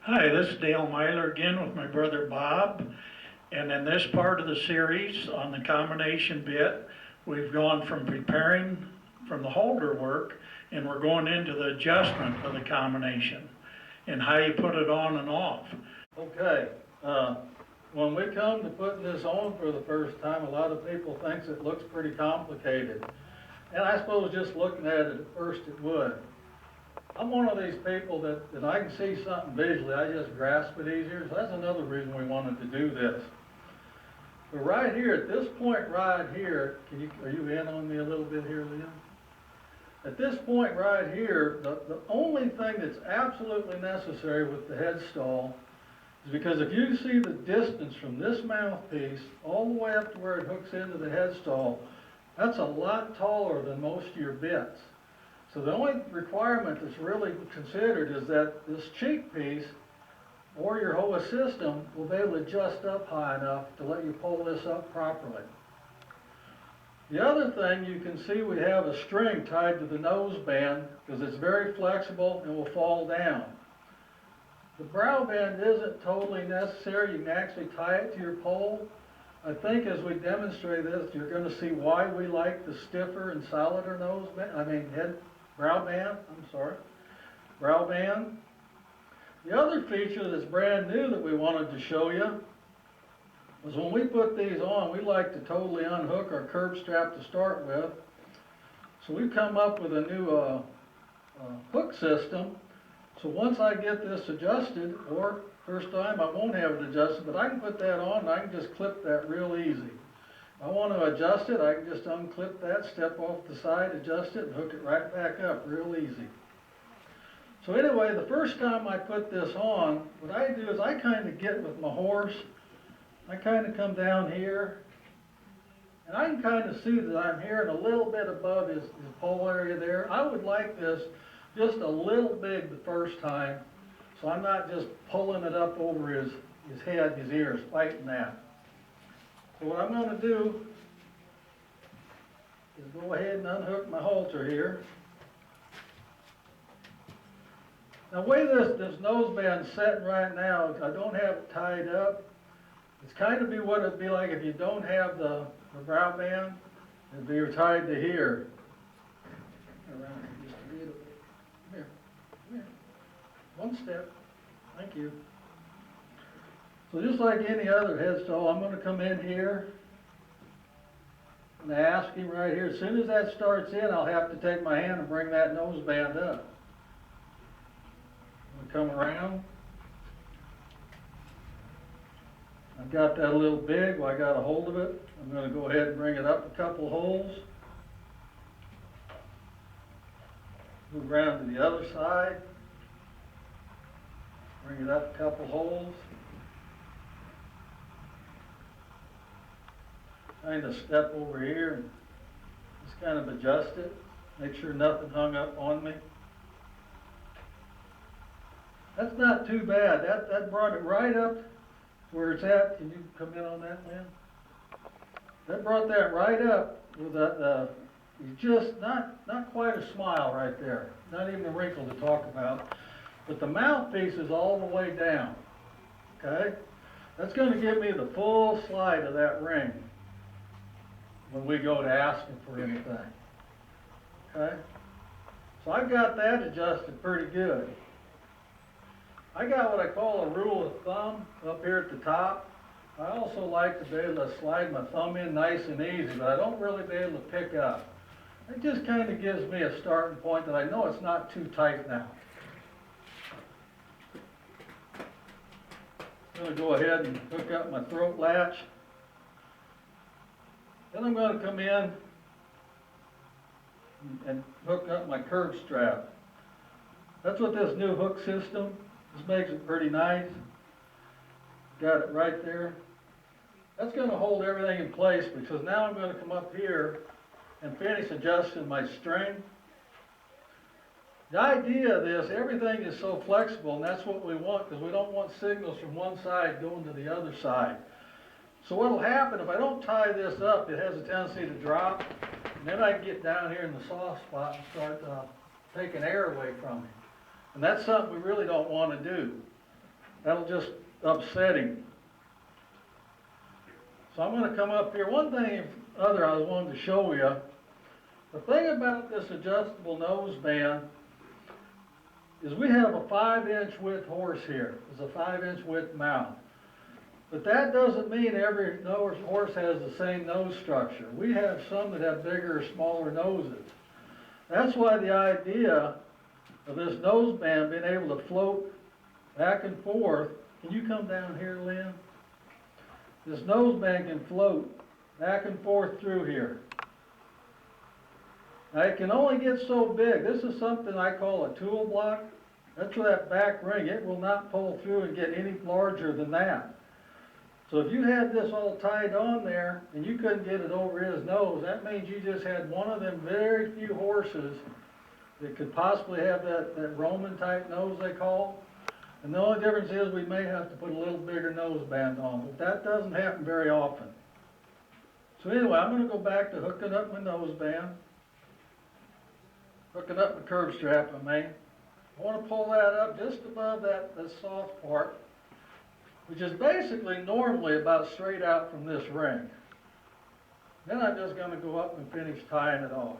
Hi, this is Dale Myler again with my brother Bob. And in this part of the series on the combination bit, we've gone from preparing from the halter work and we're going into the adjustment of the combination and how you put it on and off. Okay, when we come to putting this on for the first time, a lot of people thinks it looks pretty complicated. And I suppose just looking at it at first it would. I'm one of these people that I can see something visually, I just grasp it easier. So that's another reason we wanted to do this. But right here, at this point right here, are you in on me a little bit here, Liam? At this point right here, the only thing that's absolutely necessary with the head stall is because if you see the distance from this mouthpiece all the way up to where it hooks into the head stall, that's a lot taller than most of your bits. So the only requirement that's really considered is that this cheek piece or your whole system will be able to adjust up high enough to let you pull this up properly. The other thing, you can see we have a string tied to the nose band because it's very flexible and will fall down. The brow band isn't totally necessary. You can actually tie it to your pole. I think as we demonstrate this, you're going to see why we like the stiffer and solider brow band. The other feature that's brand new that we wanted to show you was when we put these on, we like to totally unhook our curb strap to start with. So we've come up with a new hook system. So once I get this adjusted, or first time I won't have it adjusted, but I can put that on and I can just clip that real easy. If I want to adjust it, I can just unclip that, step off the side, adjust it, and hook it right back up real easy. So anyway, the first time I put this on, what I do is I kind of get with my horse, I kind of come down here, and I can kind of see that I'm hearing a little bit above his pole area there. I would like this just a little big the first time, so I'm not just pulling it up over his head, his ears, fighting that. So what I'm going to do is go ahead and unhook my halter here. Now the way this nose band's setting right now, I don't have it tied up. It's kind of what it'd be like if you don't have the brow band. It'd be tied to here. Around here just a little bit. Come here. One step. Thank you. So just like any other head stall, I'm going to come in here and ask him right here. As soon as that starts in, I'll have to take my hand and bring that nose band up. I'm going to come around. I've got that a little big, well, I got a hold of it. I'm going to go ahead and bring it up a couple holes. Move around to the other side. Bring it up a couple holes. Kind of step over here and just kind of adjust it. Make sure nothing hung up on me. That's not too bad. That brought it right up where it's at. Can you come in on that, Lynn? That brought that right up with that, just not quite a smile right there. Not even a wrinkle to talk about. But the mouthpiece is all the way down. Okay? That's going to give me the full slide of that ring when we go to asking for anything. Okay? So I've got that adjusted pretty good. I got what I call a rule of thumb up here at the top. I also like to be able to slide my thumb in nice and easy, but I don't really be able to pick up. It just kind of gives me a starting point that I know it's not too tight now. I'm going to go ahead and hook up my throat latch. Then I'm going to come in and hook up my curb strap. That's what this new hook system, this makes it pretty nice. Got it right there. That's going to hold everything in place because now I'm going to come up here and finish adjusting my string. The idea of this, everything is so flexible, and that's what we want because we don't want signals from one side going to the other side. So what will happen if I don't tie this up, it has a tendency to drop, and then I can get down here in the soft spot and start taking air away from me. And that's something we really don't want to do. That'll just upset him. So I'm gonna come up here. One thing other I wanted to show you, the thing about this adjustable nose band is we have a 5-inch width horse here. It's a 5-inch width mount. But that doesn't mean every horse has the same nose structure. We have some that have bigger or smaller noses. That's why the idea of this nose band being able to float back and forth. Can you come down here, Lynn? This nose band can float back and forth through here. Now it can only get so big. This is something I call a tool block. That's for that back ring. It will not pull through and get any larger than that. So if you had this all tied on there and you couldn't get it over his nose, that means you just had one of them very few horses that could possibly have that Roman type nose they call. And the only difference is we may have to put a little bigger nose band on, but that doesn't happen very often. So anyway, I'm going to go back to hooking up my nose band, hooking up my curb strap, I want to pull that up just above that soft part, which is basically normally about straight out from this ring. Then I'm just going to go up and finish tying it off.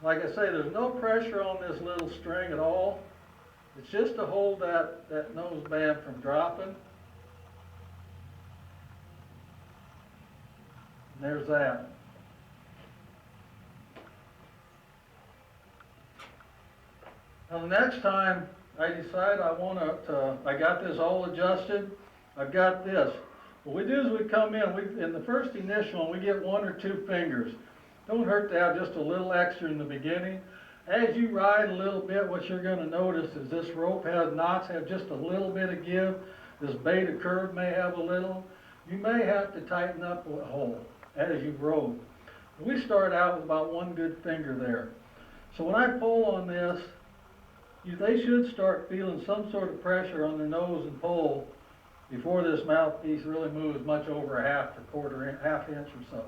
Like I say, there's no pressure on this little string at all. It's just to hold that nose band from dropping. And there's that. Now the next time I decide I got this all adjusted, I've got this. What we do is we come in the first initial one, we get 1 or 2 fingers. Don't hurt to have just a little extra in the beginning. As you ride a little bit, what you're going to notice is this rope has knots, have just a little bit of give. This beta curve may have a little. You may have to tighten up a hole as you rode. We start out with about 1 good finger there. So when I pull on this, they should start feeling some sort of pressure on their nose and pull before this mouthpiece really moves much over a half inch or so.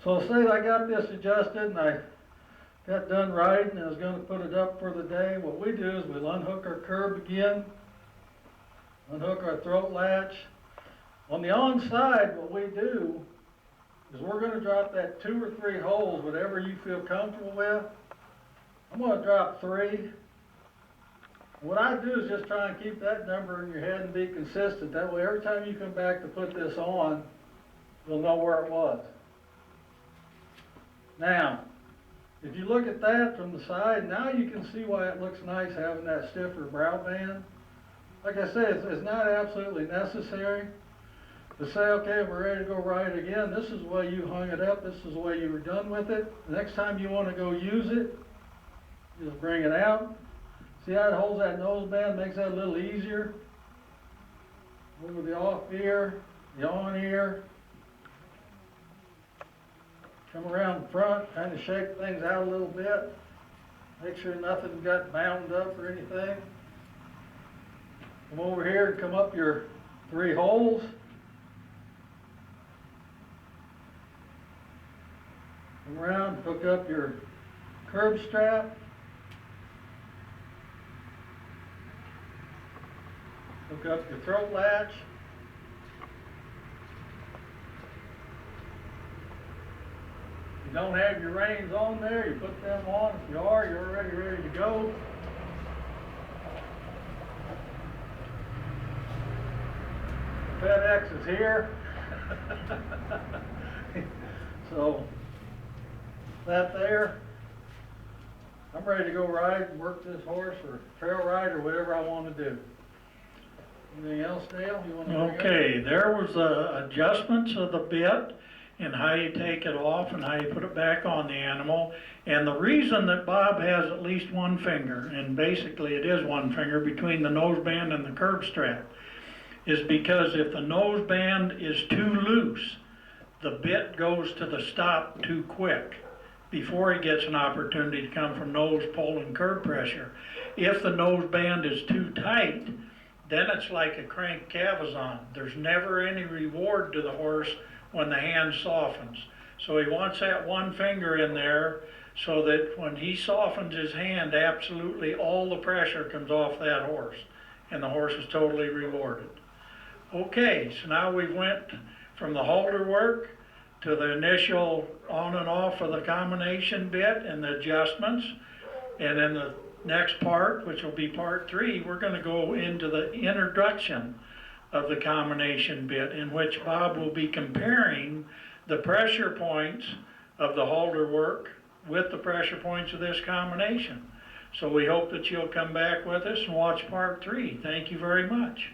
So say I got this adjusted and I got done riding and I was going to put it up for the day. What we do is we'll unhook our curb again, unhook our throat latch. On the on side, what we do is we're going to drop that 2 or 3 holes, whatever you feel comfortable with. I'm going to drop 3. What I do is just try and keep that number in your head and be consistent. That way every time you come back to put this on, you'll know where it was. Now, if you look at that from the side, now you can see why it looks nice having that stiffer brow band. Like I said, it's not absolutely necessary to say, okay, we're ready to go ride again. This is the way you hung it up. This is the way you were done with it. The next time you want to go use it, just bring it out. See how it holds that nose band, makes that a little easier. Over the off ear, the on ear. Come around the front, kind of shake things out a little bit. Make sure nothing got bound up or anything. Come over here and come up your 3 holes. Come around, hook up your curb strap. Hook up your throat latch. If you don't have your reins on there, you put them on. If you are, you're already ready to go. FedEx is here. So, that there. I'm ready to go ride and work this horse or trail ride or whatever I want to do. Anything else, Dale, you want to bring up? Okay, there was adjustments of the bit and how you take it off and how you put it back on the animal. And the reason that Bob has at least 1 finger, and basically it is 1 finger between the nose band and the curb strap, is because if the nose band is too loose, the bit goes to the stop too quick before he gets an opportunity to come from nose pull and curb pressure. If the nose band is too tight, then it's like a crank cavazon. There's never any reward to the horse when the hand softens. So he wants that 1 finger in there so that when he softens his hand, absolutely all the pressure comes off that horse, and the horse is totally rewarded. Okay, so now we went from the halter work to the initial on and off of the combination bit and the adjustments. And then the next part, which will be part 3, we're going to go into the introduction of the combination bit, in which Bob will be comparing the pressure points of the halter work with the pressure points of this combination. So we hope that you'll come back with us and watch part 3. Thank you very much.